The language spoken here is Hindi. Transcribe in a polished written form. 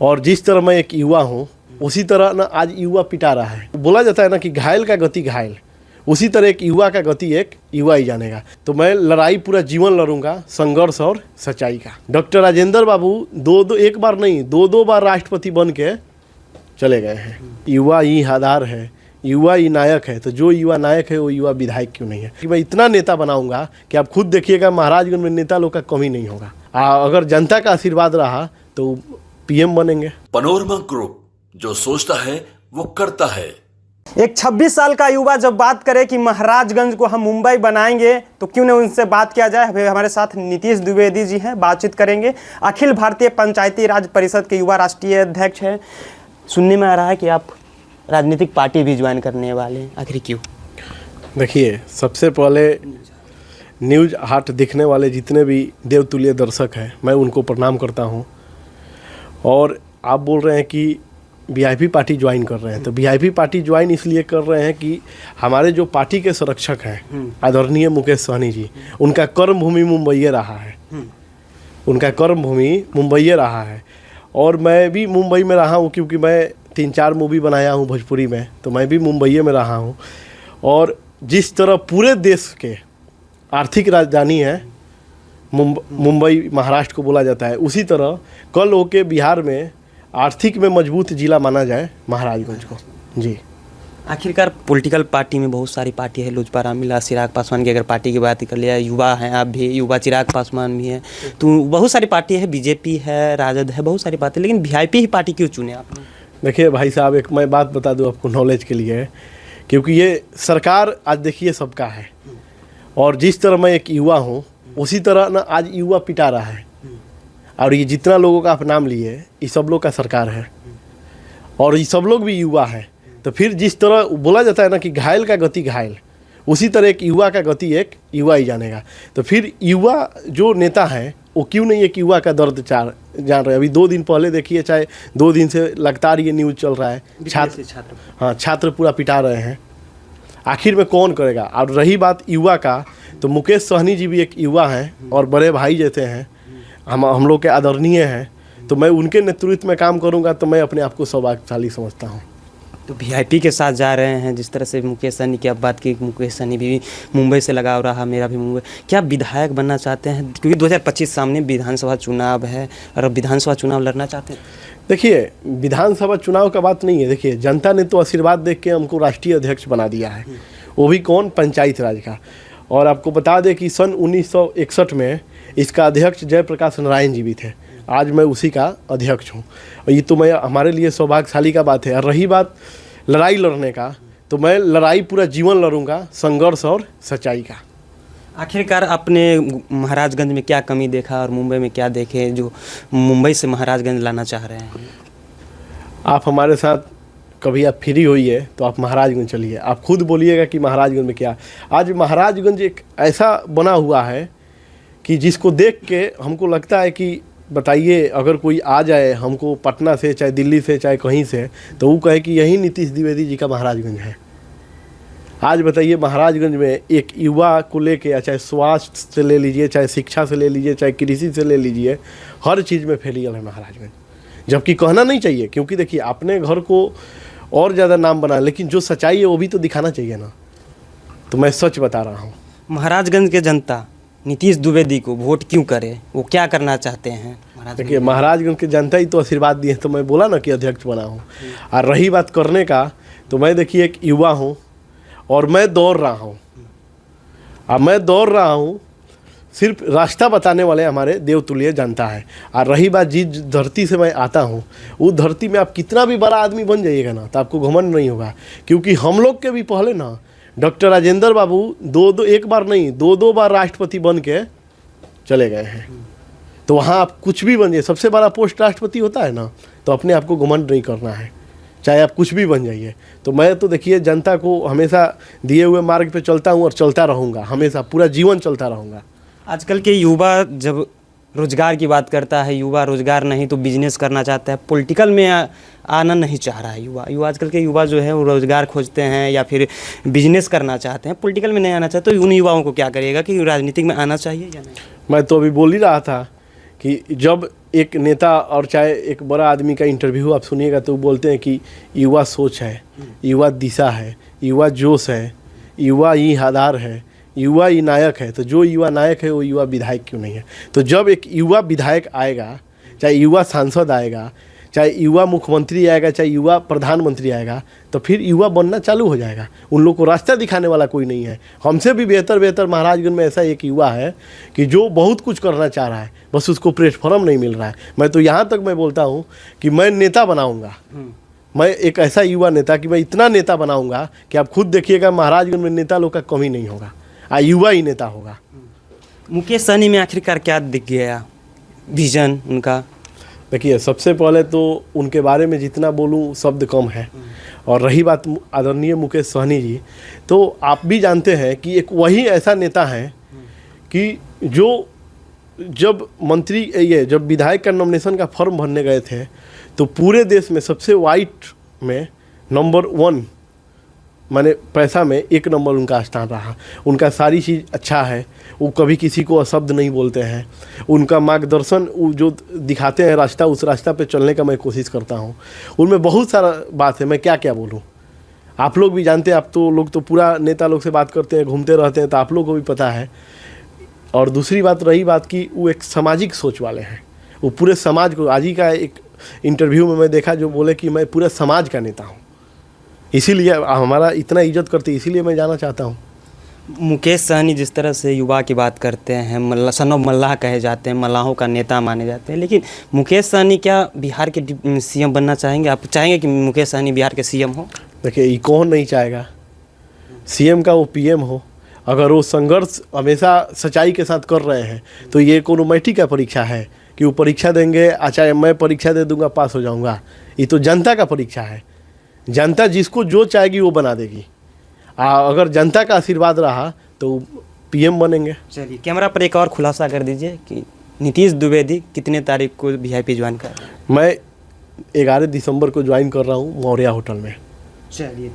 और जिस तरह मैं एक युवा हूँ उसी तरह ना आज युवा पिटा रहा है। बोला जाता है ना कि घायल का गति घायल, उसी तरह एक युवा का गति एक युवा ही जानेगा। तो मैं लड़ाई पूरा जीवन लड़ूंगा, संघर्ष और सच्चाई का। डॉक्टर राजेंद्र बाबू एक बार नहीं दो बार राष्ट्रपति बन के चले गए हैं। युवा ही आधार है, युवा ही नायक है। तो जो युवा नायक है वो युवा विधायक क्यों नहीं है? कि मैं इतना नेता बनाऊंगा कि आप खुद देखिएगा महाराजगंज में नेता लोग का कमी नहीं होगा। अगर जनता का आशीर्वाद रहा तो पीएम बनेंगे। पैनोरमा ग्रुप, जो सोचता है वो करता है। एक 26 साल का युवा जब बात करे कि महाराजगंज को हम मुंबई बनाएंगे तो क्यों न उनसे बात किया जाए। हमारे साथ नीतीश द्विवेदी जी हैं, बातचीत करेंगे। अखिल भारतीय पंचायती राज परिषद के युवा राष्ट्रीय अध्यक्ष हैं। सुनने में आ रहा है कि आप राजनीतिक पार्टी भी ज्वाइन करने वाले हैं, आखिर क्यों? देखिए, सबसे पहले न्यूज़ हाट देखने वाले जितने भी देवतुल्य दर्शक हैं, मैं उनको प्रणाम करता हूं। और आप बोल रहे हैं कि वीआईपी पार्टी ज्वाइन कर रहे हैं, तो वीआईपी पार्टी ज्वाइन इसलिए कर रहे हैं कि हमारे जो पार्टी के संरक्षक हैं आदरणीय मुकेश सहनी जी, उनका कर्म भूमि मुंबई रहा है। उनका कर्म भूमि मुंबई रहा है और मैं भी मुंबई में रहा हूँ, क्योंकि मैं 3-4 मूवी बनाया हूँ भोजपुरी में, तो मैं भी मुंबई में रहा हूँ। और जिस तरह पूरे देश के आर्थिक राजधानी है मुंबई, महाराष्ट्र को बोला जाता है, उसी तरह कल होके बिहार में आर्थिक में मजबूत जिला माना जाए महाराजगंज को। जी, आखिरकार पॉलिटिकल पार्टी में बहुत सारी पार्टी है, लोजपा, रामविलास, चिराग पासवान की अगर पार्टी की बात कर लिया, युवा हैं आप भी, युवा चिराग पासवान भी हैं, तो बहुत सारी पार्टी है, बीजेपी है, राजद है, बहुत सारी पार्टी, लेकिन वीआईपी ही पार्टी क्यों चुने आपने? देखिए भाई साहब, एक मैं बात बता दूं आपको नॉलेज के लिए, क्योंकि ये सरकार आज देखिए सबका है और जिस तरह मैं एक युवा हूँ उसी तरह ना आज युवा पिटा रहा है। और ये जितना लोगों का आप नाम लिए, ये सब लोग का सरकार है और ये सब लोग भी युवा है। तो फिर जिस तरह बोला जाता है ना कि घायल का गति घायल, उसी तरह एक युवा का गति एक युवा ही जानेगा। तो फिर युवा जो नेता है वो क्यों नहीं एक युवा का दर्द जान रहे? अभी 2 दिन पहले देखिए, चाहे 2 दिन से लगातार ये न्यूज़ चल रहा है, छात्र पूरा पिटा रहे हैं। आखिर में कौन करेगा? और रही बात युवा का, तो मुकेश सहनी जी भी एक युवा हैं और बड़े भाई जैसे हैं, हम लोग के आदरणीय हैं। तो मैं उनके नेतृत्व में काम करूंगा तो मैं अपने आप को सौभाग्यशाली समझता हूं। तो वीआईपी के साथ जा रहे हैं, जिस तरह से मुकेश सहनी की आप बात की, मुकेश सहनी भी मुंबई से लगाव रहा, मेरा भी मुंबई। क्या विधायक बनना चाहते हैं? क्योंकि 2025 सामने विधानसभा चुनाव है और अब विधानसभा चुनाव लड़ना चाहते हैं। देखिए, विधानसभा चुनाव का बात नहीं है। देखिए, जनता ने तो आशीर्वाद देख के हमको राष्ट्रीय अध्यक्ष बना दिया है, वो भी कौन? पंचायत राज का। और आपको बता दें कि सन 1961 में इसका अध्यक्ष जयप्रकाश नारायण जी भी थे। आज मैं उसी का अध्यक्ष हूँ और ये तो मैं हमारे लिए सौभाग्यशाली का बात है। और रही बात लड़ाई लड़ने का, तो मैं लड़ाई पूरा जीवन लड़ूंगा, संघर्ष और सच्चाई का। आखिरकार आपने महाराजगंज में क्या कमी देखा और मुंबई में क्या देखे जो मुंबई से महाराजगंज लाना चाह रहे हैं? आप हमारे साथ कभी आप फ्री होइए तो आप महाराजगंज चलिए, आप खुद बोलिएगा कि महाराजगंज में क्या। आज महाराजगंज एक ऐसा बना हुआ है कि जिसको देख के हमको लगता है कि बताइए, अगर कोई आ जाए हमको पटना से, चाहे दिल्ली से, चाहे कहीं से, तो वो कहे कि यही नीतीश द्विवेदी जी का महाराजगंज है। आज बताइए, महाराजगंज में एक युवा को लेके, चाहे स्वास्थ्य से ले लीजिए, चाहे शिक्षा से ले लीजिए, चाहे कृषि से ले लीजिए, हर चीज़ में फेलियल है महाराजगंज। जबकि कहना नहीं चाहिए, क्योंकि देखिए अपने घर को और ज़्यादा नाम बना, लेकिन जो सच्चाई है वो भी तो दिखाना चाहिए ना। तो मैं सच बता रहा हूँ। महाराजगंज के जनता नीतीश द्विवेदी को वोट क्यों करे? वो क्या करना चाहते हैं? देखिए, महाराजगंज के जनता ही तो आशीर्वाद दिए, तो मैं बोला ना कि अध्यक्ष बना हूँ। और रही बात करने का, तो मैं देखिए एक युवा हूँ और मैं दौड़ रहा हूँ। अब मैं दौड़ रहा हूँ, सिर्फ रास्ता बताने वाले हमारे देवतुल्य जनता है। और रही बात जिस धरती से मैं आता हूँ, उस धरती में आप कितना भी बड़ा आदमी बन जाइएगा ना, तो आपको घमंड नहीं होगा। क्योंकि हम लोग के भी पहले ना डॉक्टर राजेंद्र बाबू एक बार नहीं दो बार राष्ट्रपति बन के चले गए हैं। तो वहाँ आप कुछ भी बन जाइए, सबसे बड़ा पोस्ट राष्ट्रपति होता है ना, तो अपने आप को घमंड नहीं करना है, चाहे आप कुछ भी बन जाइए। तो मैं तो देखिए जनता को हमेशा दिए हुए मार्ग पे चलता हूँ और चलता रहूँगा, हमेशा पूरा जीवन चलता रहूँगा। आजकल के युवा जब रोजगार की बात करता है, युवा रोजगार नहीं तो बिजनेस करना चाहता है, पॉलिटिकल में आना नहीं चाह रहा है युवा। आजकल के युवा जो है वो रोजगार खोजते हैं या फिर बिजनेस करना चाहते हैं, पॉलिटिकल में नहीं आना चाहते। तो उन युवाओं को क्या करिएगा कि राजनीतिक में आना चाहिए या नहीं? मैं तो अभी बोल ही रहा था कि जब एक नेता और चाहे एक बड़ा आदमी का इंटरव्यू आप सुनिएगा तो वो बोलते हैं कि युवा सोच है, युवा दिशा है, युवा जोश है, युवा ही आधार है, युवा ही नायक है। तो जो युवा नायक है वो युवा विधायक क्यों नहीं है? तो जब एक युवा विधायक आएगा, चाहे युवा सांसद आएगा, चाहे युवा मुख्यमंत्री आएगा, चाहे युवा प्रधानमंत्री आएगा, तो फिर युवा बनना चालू हो जाएगा। उन लोग को रास्ता दिखाने वाला कोई नहीं है। हमसे भी बेहतर महाराजगंज में ऐसा एक युवा है कि जो बहुत कुछ करना चाह रहा है, बस उसको प्लेटफॉर्म नहीं मिल रहा है। मैं तो यहाँ तक मैं बोलता हूँ कि मैं नेता बनाऊँगा, मैं एक ऐसा युवा नेता कि मैं इतना नेता बनाऊँगा कि आप खुद देखिएगा महाराजगंज में नेता लोग का कमी नहीं होगा, युवा ही नेता होगा। मुकेश सहनी में आखिरकार क्या दिख गया विजन उनका? देखिए, सबसे पहले तो उनके बारे में जितना बोलूं शब्द कम है। और रही बात आदरणीय मुकेश सहनी जी, तो आप भी जानते हैं कि एक वही ऐसा नेता है कि जो जब जब विधायक का नॉमिनेशन का फॉर्म भरने गए थे तो पूरे देश में सबसे वाइट में नंबर 1 माने पैसा में 1 नंबर उनका स्थान रहा। उनका सारी चीज़ अच्छा है, वो कभी किसी को अशब्द नहीं बोलते हैं। उनका मार्गदर्शन वो जो दिखाते हैं रास्ता, उस रास्ता पे चलने का मैं कोशिश करता हूँ। उनमें बहुत सारा बात है, मैं क्या क्या बोलूँ। आप लोग भी जानते हैं, आप तो लोग तो पूरा नेता लोग से बात करते हैं, घूमते रहते हैं, तो आप लोग को भी पता है। और दूसरी बात रही बात कि वो एक सामाजिक सोच वाले हैं। वो पूरे समाज को, आज ही का एक इंटरव्यू में मैं देखा जो बोले कि मैं पूरे समाज का नेता हूँ, इसीलिए हमारा इतना इज्जत करते, इसीलिए मैं जाना चाहता हूँ। मुकेश सहनी जिस तरह से युवा की बात करते हैं, सन ऑफ मल्लाह कहे जाते हैं, मल्लाहों का नेता माने जाते हैं, लेकिन मुकेश सहनी क्या बिहार के सीएम बनना चाहेंगे? आप चाहेंगे कि मुकेश सहनी बिहार के सीएम हो? देखिए, ये कौन नहीं चाहेगा सीएम का वो पीएम हो। अगर वो संघर्ष हमेशा सच्चाई के साथ कर रहे हैं तो ये कोनो मैट्रिक का परीक्षा है कि वो परीक्षा देंगे, चाहे मैं परीक्षा दे दूंगा पास हो जाऊंगा। ये तो जनता का परीक्षा है। जनता जिसको जो चाहेगी वो बना देगी। अगर जनता का आशीर्वाद रहा तो पीएम बनेंगे। चलिए, कैमरा पर एक और खुलासा कर दीजिए कि नीतीश द्विवेदी कितने तारीख को वीआईपी ज्वाइन कर रहे हैं? मैं 11 दिसंबर को ज्वाइन कर रहा हूँ मौर्या होटल में। चलिए,